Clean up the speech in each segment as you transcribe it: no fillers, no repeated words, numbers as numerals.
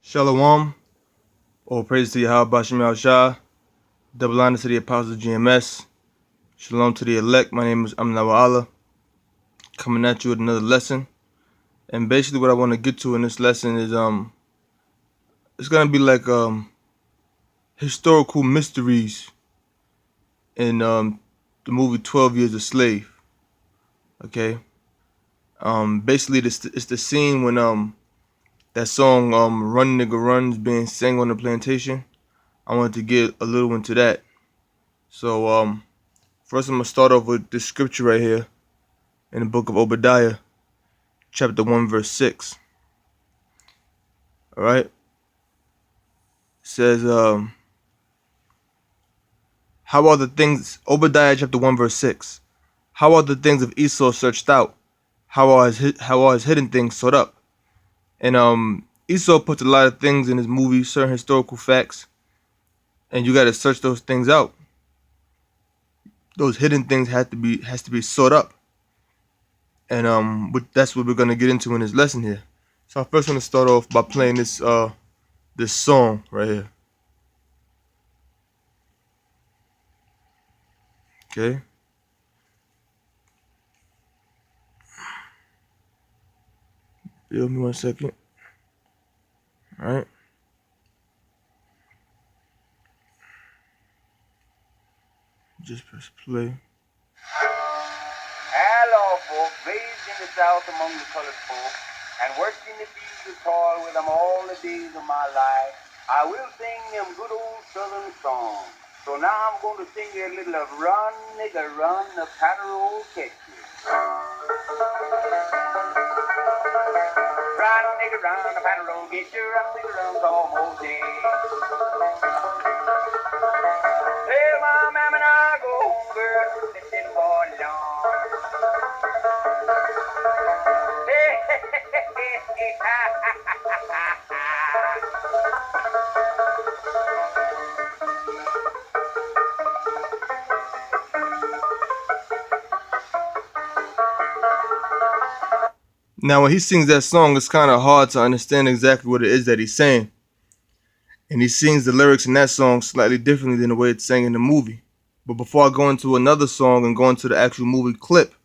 Shalom, all praise to Yahweh Bashem Shah, double honor to the apostles of GMS, shalom to the elect. My name is Amna Allah, coming at you with another lesson. And basically what I want to get to in this lesson is it's gonna be like historical mysteries in the movie 12 Years a Slave. Okay. Basically it's the scene when that song Run Nigga Run is being sang on the plantation. I wanted to get a little into that. So first I'm gonna start off with this scripture right here in the book of Obadiah, chapter 1, verse 6. All right. It says, how are the things, Obadiah chapter 1, verse 6. How are the things of Esau searched out? How are his hidden things sought up? And Esau puts a lot of things in his movie, certain historical facts, and you got to search those things out. Those hidden things has to be sought up. And that's what we're gonna get into in this lesson here. So I first want to start off by playing this song right here. Okay. Give me 1 second. All right. Just press play. Hello, folks. Raised in the South among the colored folk, and worked in the fields of toil with them all the days of my life. I will sing them good old Southern songs. So now I'm going to sing you a little of Run, Nigger, Run, the Patter-Old Catch You. Run, nigger, run, the patter-old get you. Run, nigger, run, almost day. Tell my mamma I go home, girl, listen for long. Now, when he sings that song, it's kind of hard to understand exactly what it is that he's saying. And he sings the lyrics in that song slightly differently than the way it's sang in the movie. But before I go into another song and go into the actual movie clip,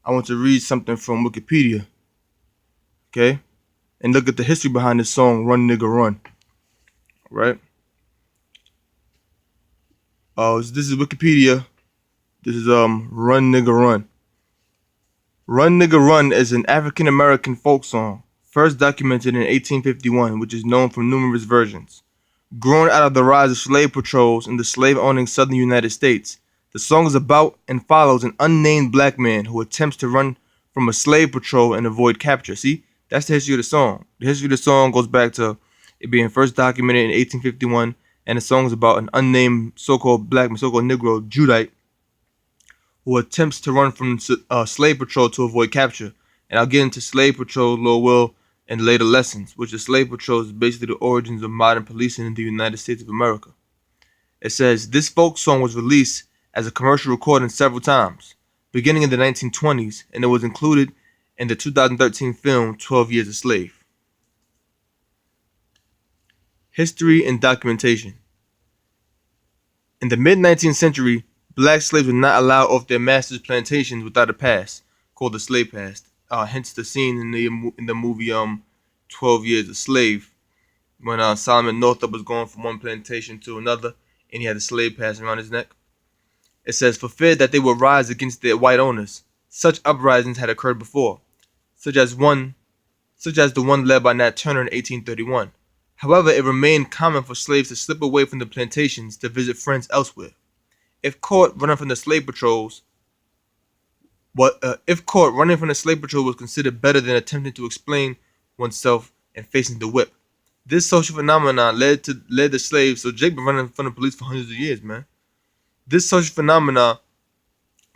I want to read something from Wikipedia. Okay? And look at the history behind this song, Run Nigga Run. Right? This is Wikipedia. This is Run Nigga Run. Run Nigga Run is an African American folk song, first documented in 1851, which is known from numerous versions. Growing out of the rise of slave patrols in the slave-owning southern United States, the song is about and follows an unnamed black man who attempts to run from a slave patrol and avoid capture. See, that's the history of the song. The history of the song goes back to it being first documented in 1851, and the song is about an unnamed so-called black man, so-called Negro, Judite, who attempts to run from slave patrol to avoid capture. And I'll get into slave patrol, Lord will, in later lessons, which the slave patrol is basically the origins of modern policing in the United States of America. It says, this folk song was released as a commercial recording several times, beginning in the 1920s, and it was included in the 2013 film 12 Years a Slave. History and documentation. In the mid-19th century, black slaves were not allowed off their masters' plantations without a pass, called the slave pass. Hence the scene in the movie 12 Years a Slave, when Solomon Northup was going from one plantation to another, and he had a slave pass around his neck. It says, for fear that they would rise against their white owners, such uprisings had occurred before, such as the one led by Nat Turner in 1831. However, it remained common for slaves to slip away from the plantations to visit friends elsewhere. If caught running from the slave patrols, was considered better than attempting to explain oneself and facing the whip. This social phenomenon led the slaves. So Jake been running from the police for hundreds of years, man. This social phenomenon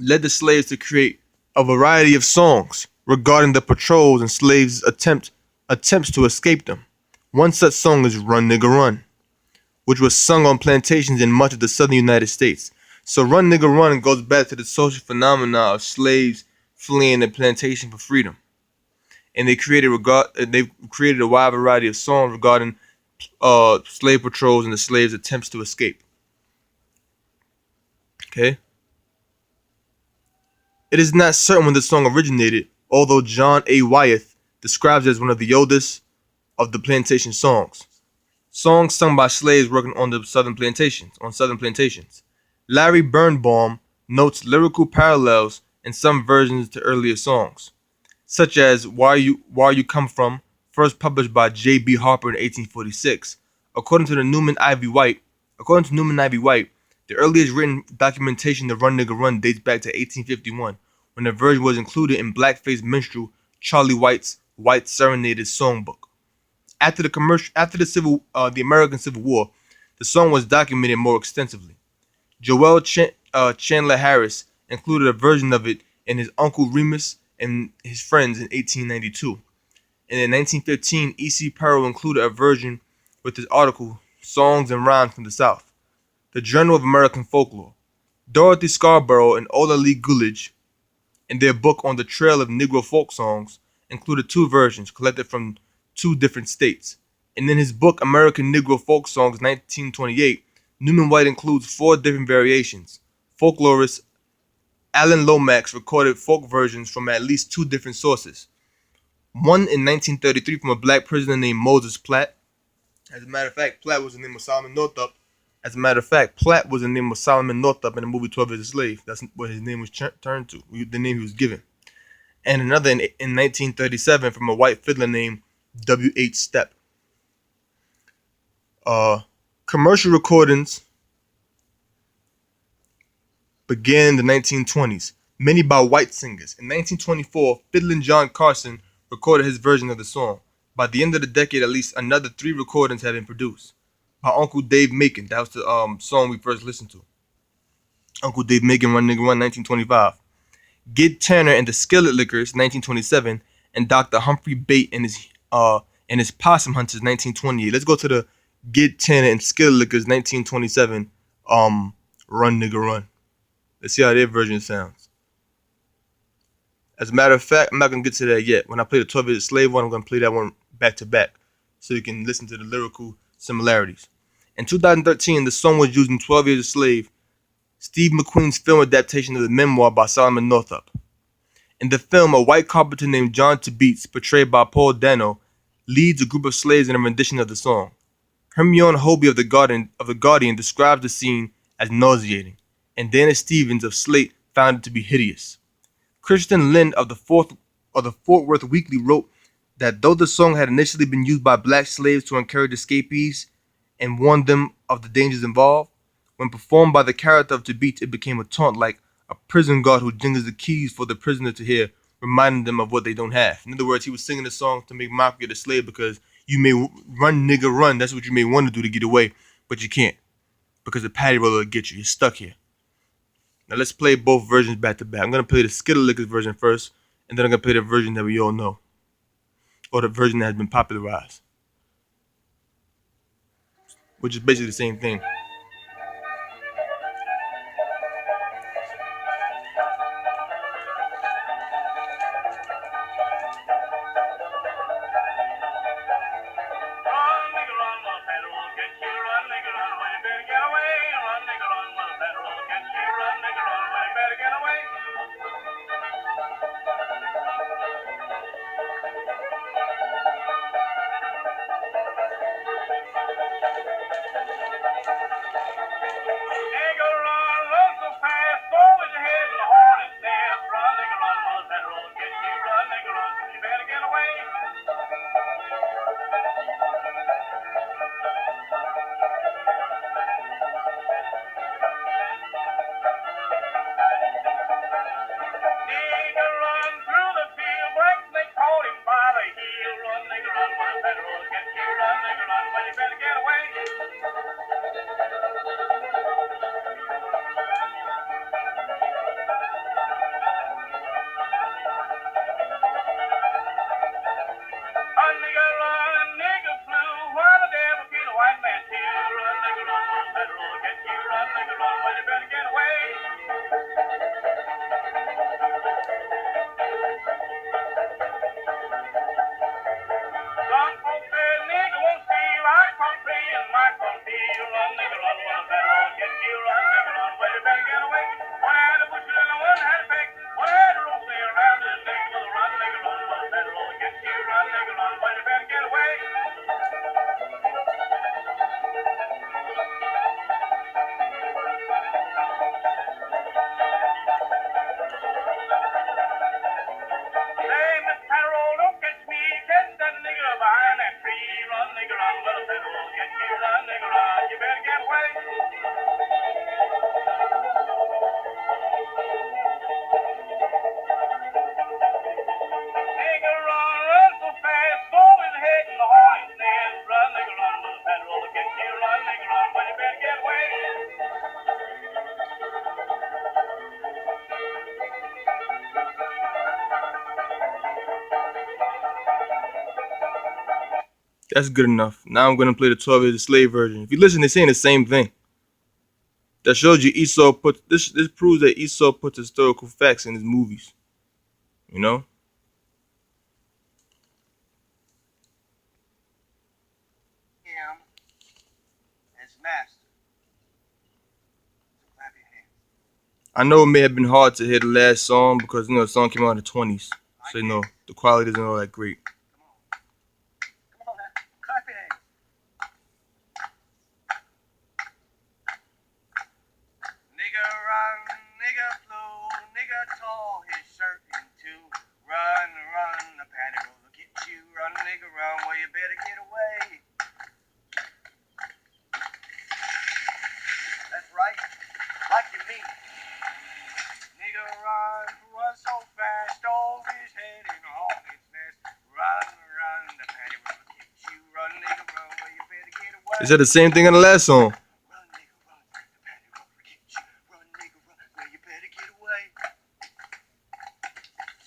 led the slaves to create a variety of songs regarding the patrols and slaves' attempts to escape them. One such song is "Run Nigga Run," which was sung on plantations in much of the southern United States. So Run Nigga Run goes back to the social phenomena of slaves fleeing the plantation for freedom. And they created a wide variety of songs regarding slave patrols and the slaves' attempts to escape. Okay, it is not certain when the song originated, although John A. Wyeth describes it as one of the oldest of the plantation songs. Songs sung by slaves working on the southern plantations. Larry Birnbaum notes lyrical parallels in some versions to earlier songs, such as Where You Come From, first published by J.B. Harper in 1846. According to Newman Ivy White, the earliest written documentation of Run Nigga Run dates back to 1851, when the version was included in blackface minstrel Charlie White's White Serenaded Songbook. The American Civil War, the song was documented more extensively. Chandler Harris included a version of it in his Uncle Remus and His Friends in 1892. And in 1915, E.C. Perrow included a version with his article, Songs and Rhymes from the South, the Journal of American Folklore. Dorothy Scarborough and Ola Lee Guledge, in their book On the Trail of Negro Folk Songs, included two versions collected from two different states. And in his book American Negro Folk Songs 1928, Newman White includes four different variations. Folklorist Alan Lomax recorded folk versions from at least two different sources. One in 1933 from a black prisoner named Moses Platt. As a matter of fact, Platt was the name of Solomon Northup. Platt was the name of Solomon Northup in the movie 12 Years a Slave. That's what his name was turned to, the name he was given. And another in 1937 from a white fiddler named W.H. Stepp. Commercial recordings began in the 1920s, many by white singers. In 1924, Fiddlin' John Carson recorded his version of the song. By the end of the decade, at least another 3 recordings had been produced. By Uncle Dave Macon, that was the song we first listened to. Uncle Dave Macon, Run Nigga Run, 1925. Gid Turner and the Skillet Lickers, 1927, and Dr. Humphrey Bate and his Possum Hunters, 1928. Let's go to the Gid Turner and Skillet Lickers, 1927. Run Nigga Run. Let's see how their version sounds. As a matter of fact, I'm not gonna get to that yet. When I play the 12 Years a Slave one, I'm gonna play that one back to back, so you can listen to the lyrical similarities. In 2013, the song was used in 12 Years a Slave, Steve McQueen's film adaptation of the memoir by Solomon Northup. In the film, a white carpenter named John Tibeats, portrayed by Paul Dano, leads a group of slaves in a rendition of the song. Hermione Hobie of the Guardian describes the scene as nauseating, and Dana Stevens of Slate found it to be hideous. Kristen Lind of the Fort Worth Weekly wrote that though the song had initially been used by black slaves to encourage escapees and warn them of the dangers involved, when performed by the character of Tibeats, it became a taunt like a prison guard who jingles the keys for the prisoner to hear, reminding them of what they don't have. In other words, he was singing the song to make mockery of the slave because you may run, nigga, run. That's what you may want to do to get away, but you can't because the patty roller will get you. You're stuck here. Now let's play both versions back to back. I'm going to play the Skittle Lickers version first, and then I'm going to play the version that we all know, or the version that has been popularized, which is basically the same thing. nigger, run, well, the federal will get you. Run, nigger, run, you better get away. Nigger, run so fast, storm his head in the hornet's nest. Run, nigger, run, well, the federal will get you. Run, nigger, run, well, you better get away. That's good enough. Now I'm gonna play the 12 Years a Slave version. If you listen, they're saying the same thing. That shows you Esau put this. This proves that Esau puts historical facts in his movies. You know. Him as master. So clap your hands. I know it may have been hard to hear the last song because the song came out in the 20s, so the quality isn't all that great. Come on now, clap your hands. Nigger run, nigger flow, nigger tall, his shirt in two. Run, run, the patty roller get you. Run, nigger run, well you better get away. That's right, like you mean. Nigger run, run so fast, over his head in a hornet's nest. Run, run, the patty roller get you. Run, nigger run, well you better get away. They said the same thing in the last song. Run, nigga, run. The patty roller get you. Run, nigga, run. Well, you better get away.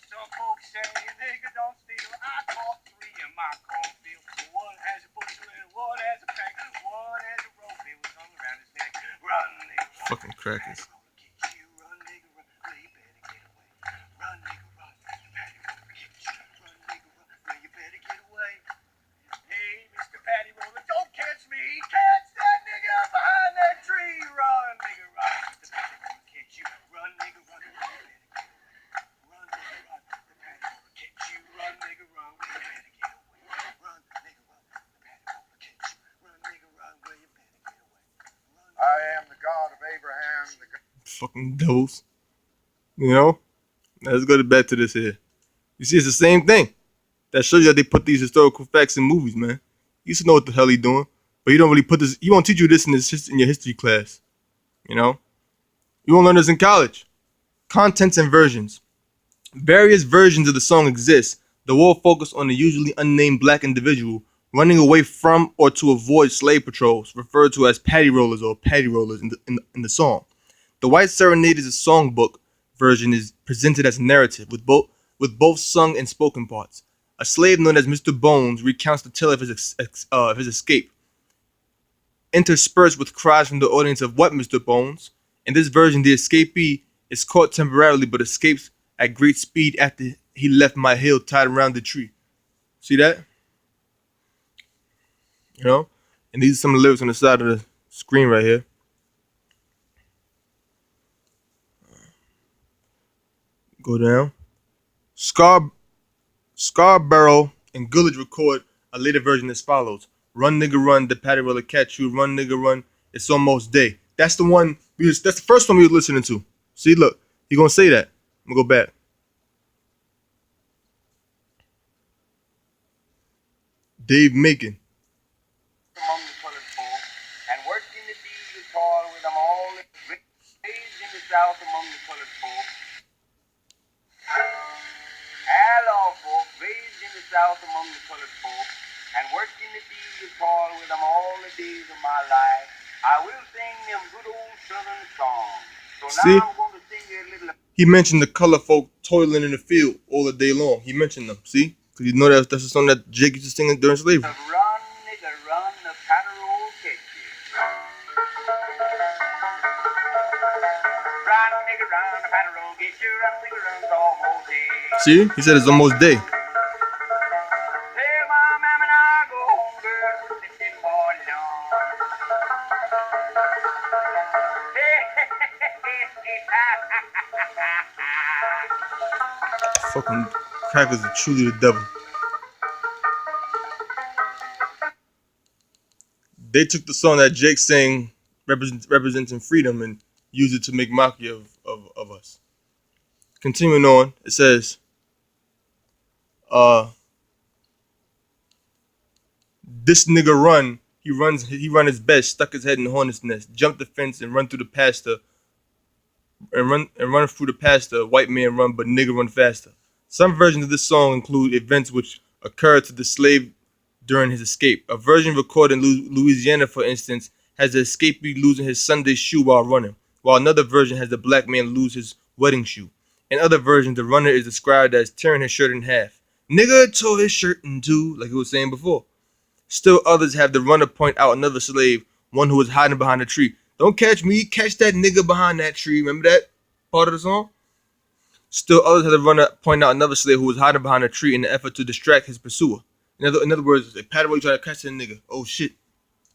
Some folks say a nigga don't steal. I caught 3 in my cornfield. One has a bushel and one has a pack. One has a rope. It was hung around his neck. Run, nigga, run. Fucking crackers. Get you. Run, nigga, run. Well, you better get away. Run, nigga, run. The patty roller get you. Run, nigga, run. Well, you better get away. Hey, Mr. Patty Roller, don't catch me. Catch that nigga behind that tree. Run, nigga, run. The Patty Roller catch you. Run, nigga, run. You better get away. Run, nigga, run. The Patty Roller catch you. Run, nigga, run. You better get away. Run, nigga, run. The Patty Roller catch you. Run, nigga, run. Well, you better get away. I am the God of Abraham. Fucking devils. You know? Now let's go back to this here. You see, it's the same thing. That shows you that they put these historical facts in movies, man. You used to know what the hell he doing, but you don't really put this. He won't teach you this in your history class. You know, you won't learn this in college. Contents and versions. Various versions of the song exist. The war focused on the usually unnamed black individual running away from or to avoid slave patrols, referred to as patty rollers or patty rollers in the song. The White Serenade is a songbook version is presented as a narrative with both sung and spoken parts. A slave known as Mr. Bones recounts the tale of his escape, interspersed with cries from the audience of "What, Mr. Bones?" In this version, the escapee is caught temporarily but escapes at great speed after he left my hill tied around the tree. See that? You know? And these are some of the lyrics on the side of the screen right here. Go down. Scarborough and Gullidge record a later version as follows: "Run, nigga, run, the patty roller catch you. Run, nigga, run, it's almost day." That's the one. That's the first one we were listening to. See, look, he gonna say that. I'm gonna go back. Dave Macon. Among the colored folk, and worked in the fields of toil with them all, raised in the South among the colored folk. Hello, folk, raised in the South among the colored folk, and worked in the fields of toil with them all the days of my life. I will sing them good old Southern songs. So See? now I'm going to sing you a little. He mentioned the color folk toiling in the field all the day long. He mentioned them. See? Because you know that's the song that Jake used to sing during slavery. Run, nigga, run, the patter roll catch you. Run, nigga, run, the patter roll get you. Run, nigga, run, it's almost day. See? He said it's almost day. Tell my mama and I go home, girl, we're sitting all alone. Fucking crackers are truly the devil. They took the song that Jake sang representing freedom and used it to make mockery of us. Continuing on, it says, This nigga run. He run his best, stuck his head in the hornet's nest, jumped the fence and run through the pasture and run through the pasture. White man run, but nigga run faster. Some versions of this song include events which occurred to the slave during his escape. A version recorded in Louisiana, for instance, has the escapee losing his Sunday shoe while running, while another version has the black man lose his wedding shoe. In other versions, the runner is described as tearing his shirt in half. Nigga tore his shirt in two, like he was saying before. Still others have the runner point out another slave, one who was hiding behind a tree. Don't catch me, catch that nigga behind that tree. Remember that part of the song? Still others have the runner point out another slave who was hiding behind a tree in the effort to distract his pursuer. In other words, a patty roll trying to catch that nigga. Oh shit,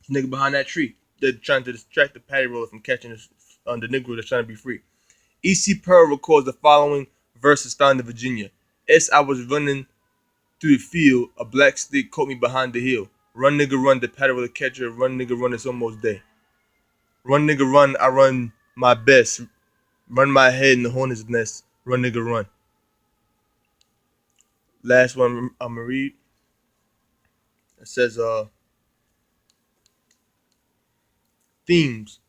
the nigga behind that tree. They're trying to distract the patty roller from catching the Negro that's trying to be free. E.C. Pearl records the following verses found in Virginia. As I was running through the field, a black stick caught me behind the hill. Run nigga run, the paddle with the catcher. Run nigga run, it's almost day. Run nigga run, I run my best. Run my head in the hornet's nest. Run nigga run. Last one I'm gonna read. It says themes.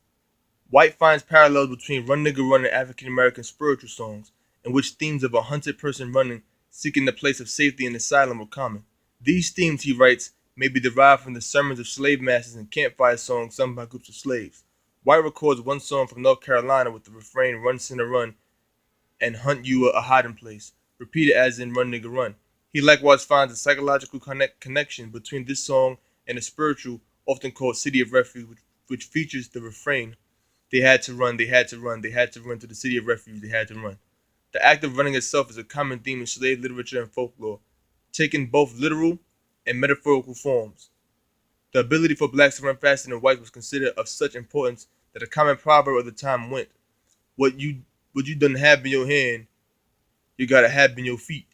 White finds parallels between Run Nigga Run and African American spiritual songs, in which themes of a hunted person running, seeking the place of safety and asylum were common. These themes, he writes, may be derived from the sermons of slave masters and campfire songs sung by groups of slaves. White records one song from North Carolina with the refrain Run Sinner Run and Hunt You a hiding place, repeated as in Run Nigga Run. He likewise finds a psychological connection between this song and the spiritual, often called City of Refuge, which features the refrain they had to run, they had to run, they had to run to the city of refuge, they had to run. The act of running itself is a common theme in slave literature and folklore, taking both literal and metaphorical forms. The ability for blacks to run faster than whites was considered of such importance that a common proverb of the time went, What you done have in your hand, you gotta have in your feet.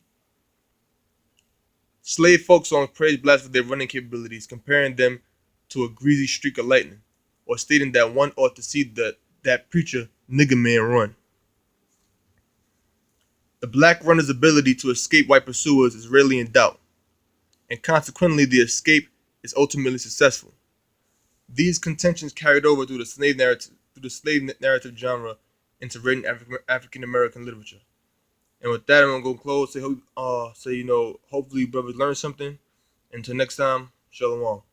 Slave folk songs praised blacks for their running capabilities, comparing them to a greasy streak of lightning, or stating that one ought to see that preacher nigger man run. The black runner's ability to escape white pursuers is rarely in doubt, and consequently the escape is ultimately successful. These contentions carried over through the slave narrative genre into written African American literature. And with that, I'm gonna go close. Hopefully, brothers learn something. Until next time, shalom.